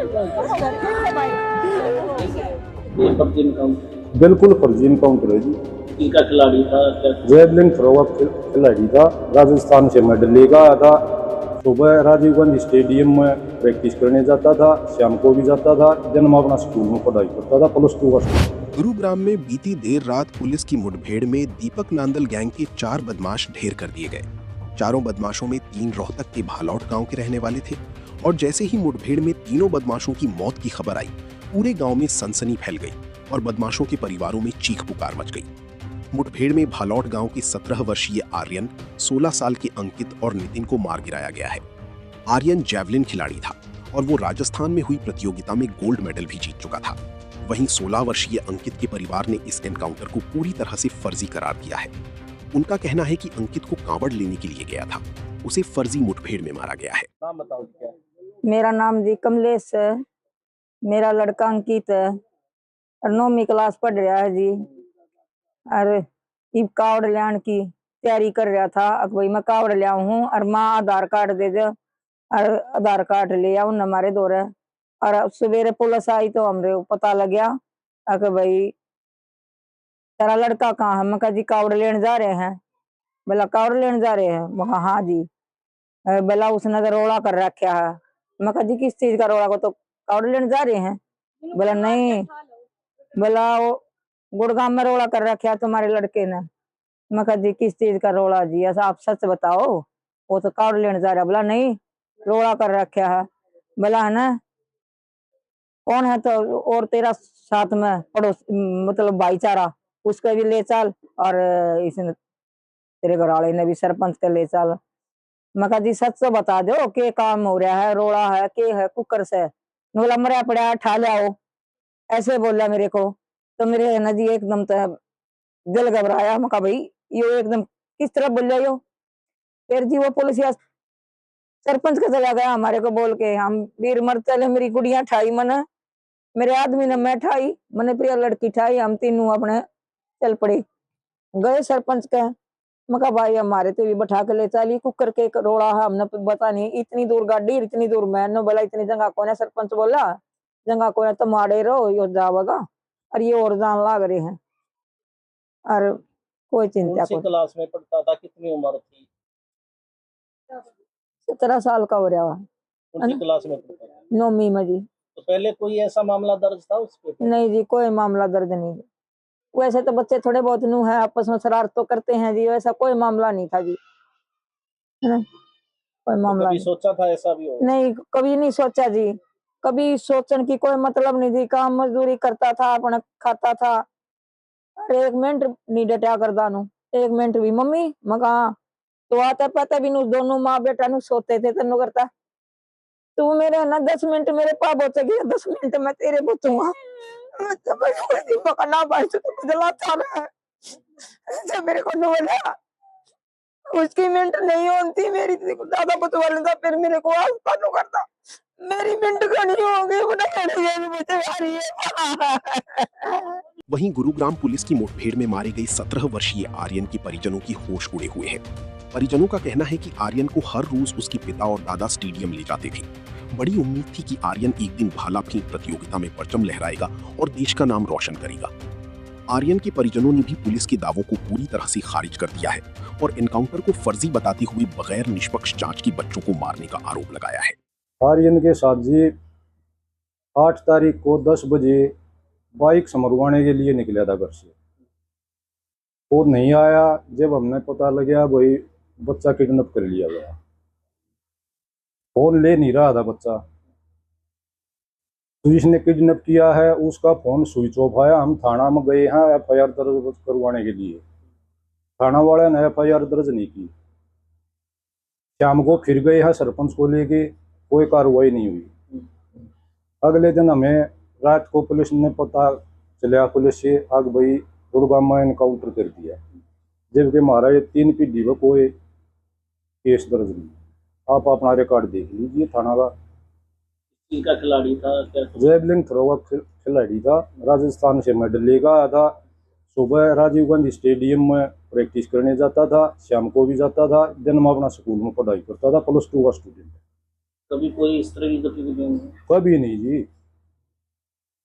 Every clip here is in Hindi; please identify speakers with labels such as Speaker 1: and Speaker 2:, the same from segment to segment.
Speaker 1: ये फर्जी इनकाउंटर
Speaker 2: बिल्कुल फर्जी इनकाउंटर है जी।
Speaker 1: का खिलाड़ी था क्या?
Speaker 2: जेवलिन थ्रो खिलाड़ी था, राजस्थान से मेडल लेकर आया था। सुबह राजीव गांधी स्टेडियम में प्रैक्टिस करने जाता था, शाम को भी जाता था। जन्म अपना स्कूल में पढ़ाई करता था, +2 का स्कूल।
Speaker 3: गुरुग्राम में बीती देर रात पुलिस की मुठभेड़ में दीपक नांदल गैंग के 4 बदमाश ढेर कर दिए गए। चारों बदमाशों में 3 रोहतक के भालौट गांव के रहने वाले थे और जैसे ही मुठभेड़ में तीनों बदमाशों की मौत की खबर आई, पूरे गांव में सनसनी फैल गई और बदमाशों के परिवारों में चीख पुकार मच गई। मुठभेड़ में भालौट गांव के 17 वर्षीय आर्यन, 16 साल के अंकित और नितिन को मार गिराया गया है। आर्यन जैवलिन खिलाड़ी था और वो राजस्थान में हुई प्रतियोगिता में गोल्ड मेडल भी जीत चुका था। वहीं 16 वर्षीय अंकित के परिवार ने इस एनकाउंटर को पूरी तरह से फर्जी करार दिया है। उनका कहना है कि अंकित को कांवड़ लेने के लिए गया था, उसे फर्जी मुठभेड़ में मारा गया है।
Speaker 1: नाम बताओ क्या?
Speaker 4: मेरा नाम जी कमलेश है, मेरा लड़का अंकित है और 9वीं क्लास पढ़ रहा है जी। और इब कावड़ लेने की तैयारी कर रहा था। अब भाई मैं कावड़ लिया हूँ और माँ आधार कार्ड दे दे और आधार कार्ड ले आओ न हमारे दौरे। और सवेरे पुलिस आई तो हमरे पता लग गया कि भाई तेरा लड़का कहाँ है। मैं कहा जी कावड़ लेने जा रहे हैं। बोला कावड़ लेने जा रहे हैं? मैं कहा हाँ जी। बोला उसने तो रोड़ा कर रखा है। मैं कहा जी किस चीज का रोड़ा? को तो कावड़ लेने जा रहे हैं। बोला नहीं, बोला वो गुड़गांव में रोड़ा कर रखा है तुम्हारे लड़के ने। मैं कहा जी किस चीज का रोड़ा जी? ऐसा आप सच बताओ, वो तो कावड़ लेने जा रहा है। बोला नहीं, रोड़ा कर रखा है। बोला है ना, कौन है तो और तेरा साथ में पड़ोस मतलब भाईचारा, उसको भी ले चल और इसने तेरे घर वाले ने भी सरपंच के ले चल। मैं कहा जी सच तो बता दो के काम हो रहा है, रोड़ा है के है कुकर से? बोला मरा पड़ा ठा ले आओ, ऐसे बोला मेरे को। तो मेरे ना जी एकदम तो दिल घबराया। मैं कहा भाई यो एकदम किस तरह बोल यो? फिर जी वो पुलिस सरपंच का चला गया हमारे को बोल के, हम वीर मर चले, मेरी गुड़िया ठाई मने, मेरे आदमी ने मैं ठाई, मने प्रिया लड़की ठाई, हम तीनों अपने चल पड़े गए सरपंच के। मैं कहा भाई हमारे तो भी बैठा के ले चली, कुकर के रोड़ा है, हमने बता नहीं इतनी दूर गाड़ी इतनी दूर। मैंने बोला इतनी जगह कौन है? सरपंच बोला जगह कौन है तो मारे रहो यो जावगा और ये और जान लाग रहे हैं। और कोई चिंता
Speaker 1: कौन सी क्लास में पढ़ता था? कितनी उम्र थी?
Speaker 4: 17 साल का हो रहा है।
Speaker 1: कौन सी क्लास में पढ़ता था?
Speaker 4: 9वीं में जी।
Speaker 1: तो पहले कोई ऐसा मामला दर्ज था उस पे?
Speaker 4: नहीं जी कोई मामला दर्ज नहीं। वैसे तो बच्चे थोड़े बहुत नू है, आपस में शरारत तो करते हैं जी, वैसा कोई मामला नहीं था जी, है ना, कोई
Speaker 1: तो
Speaker 4: मामला
Speaker 1: कभी
Speaker 4: नहीं।
Speaker 1: सोचा था ऐसा भी हो?
Speaker 4: नहीं कभी नहीं सोचा जी, कभी सोचने की कोई मतलब नहीं थी। काम मजदूरी करता था, अपना खाता था और 1 मिनट नहीं डटा करता नू, 1 मिनट भी। मम्मी मगा तो आता पता भी नू, दोनों माँ बेटा नू सोते थे तेनू करता तू मेरे ना 10 मिनट मेरे पास बचेगी, 10 मिनट मैं तेरे बचूंगा। ना भाई तो जलाता रहा है मेरे को बोला उसकी मिनट नहीं होती, मेरी ज्यादा बचवा लेता फिर मेरे को आज कानू करता। मेरी मिनट का नहीं होगी, मुझे आ रही है।
Speaker 3: वहीं गुरुग्राम पुलिस की मुठभेड़ में मारे गए 17 वर्षीय आर्यन के परिजनों की होश उड़े हुए हैं। परिजनों का कहना है कि आर्यन को हर रोज उसके पिता और दादा स्टेडियम ले जाते थे। बड़ी उम्मीद थी कि आर्यन एक दिन भाला फेंक प्रतियोगिता में परचम लहराएगा और देश का नाम रोशन करेगा। आर्यन के परिजनों ने भी पुलिस के दावों को पूरी तरह से खारिज कर दिया है और एनकाउंटर को फर्जी बताते हुए बगैर निष्पक्ष जांच के बच्चों को मारने का आरोप लगाया है।
Speaker 2: आर्यन के साथ जी 8 तारीख को 10 बजे बाइक समरवाने के लिए निकला था घर से, और नहीं आया। जब हमने पता लगा भाई बच्चा किडनैप कर लिया गया, फोन ले नहीं रहा था बच्चा, तो जिसने किडनैप किया है उसका फोन स्विच ऑफ आया। हम थाना में गए हैं FIR दर्ज करवाने के लिए, थाना वाले ने FIR दर्ज नहीं की। शाम को फिर गए हैं सरपंच को लेके, कोई कार्रवाई नहीं हुई। अगले दिन हमें रात को पुलिस ने पता चला, पुलिस से आग भाई गुड़गांव में एनकाउंटर कर दिया, जबकि हमारा ये 3 पीढ़ी में कोई केस दर्ज नहीं। आप अपना रिकॉर्ड देख लीजिए थाना का।
Speaker 1: का खिलाड़ी था क्या?
Speaker 2: जेवलिन थ्रो खिलाड़ी था, राजस्थान से मेडल लेकर आया था। सुबह राजीव गांधी स्टेडियम में प्रैक्टिस करने जाता था, शाम को भी जाता था। जन्म अपना स्कूल में पढ़ाई करता था, +2 का स्टूडेंट।
Speaker 1: कभी कोई इस तरह की गतिविधियों में?
Speaker 2: कभी नहीं जी।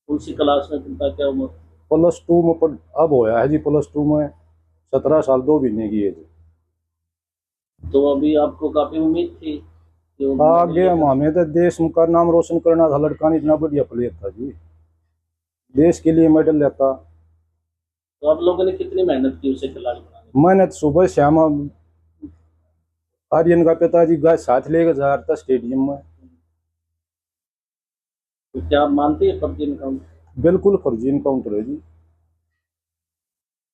Speaker 1: कौन सी क्लास में पढ़ता, क्या उम्र?
Speaker 2: +2 में अब होया है जी, +2 में 17 साल 2 महीने की एज।
Speaker 1: तो अभी आपको काफी उम्मीद थी कि वो
Speaker 2: आगे हमें तो देश का नाम रोशन करना था। लड़का ने इतना बढ़िया प्लेयर था जी, देश के लिए मेडल लेता।
Speaker 1: तो आप लोगों ने कितनी मेहनत की उसे खिलाड़ी बनाने
Speaker 2: मैंने तो सुबह श्याम आर्यन का पिताजी गाय साथ लेकर जा रहा था स्टेडियम में।
Speaker 1: में? तो क्या आप मानते हैं फर्जी इनकाउंटर?
Speaker 2: बिल्कुल फर्जी इनकाउंटर है जी।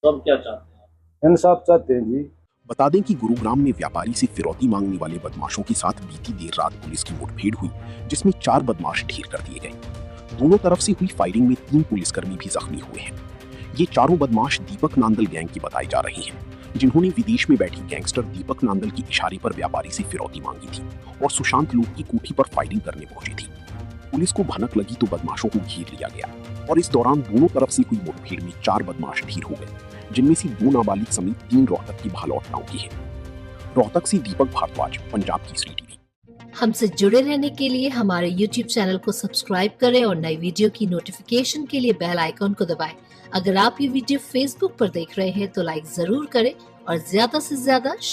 Speaker 1: तो अब क्या चाहते हैं?
Speaker 2: इंसाफ चाहते हैं जी।
Speaker 3: बता दें कि गुरुग्राम में व्यापारी से फिरौती मांगने वाले बदमाशों के साथ बीती देर रात पुलिस की मुठभेड़ हुई, जिसमें 4 बदमाश ढेर कर दिए गए। दोनों तरफ से हुई फायरिंग में 3 पुलिसकर्मी भी जख्मी हुए हैं। ये चारों बदमाश दीपक नांदल गैंग के बताए जा रहे हैं, जिन्होंने विदेश में बैठी गैंगस्टर दीपक नांदल की इशारे पर व्यापारी से फिरौती मांगी थी और सुशांत लोक की कोठी पर फायरिंग करने पहुंची थी। पुलिस को भनक लगी तो बदमाशों को घेर लिया गया और इस दौरान दोनों तरफ से हुई मुठभेड़ में 4 बदमाश ढेर हो गए, जिनमें से 2 नाबालिग समेत 3 रोहतक की भालौट गांव की है। रोहतक से दीपक भारद्वाज, पंजाब केसरी टीवी।
Speaker 5: हमसे जुड़े रहने के लिए हमारे YouTube चैनल को सब्सक्राइब करें और नई वीडियो की नोटिफिकेशन के लिए बेल आइकॉन को दबाएं। अगर आप ये वीडियो Facebook पर देख रहे हैं तो लाइक जरूर करें और ज्यादा से ज्यादा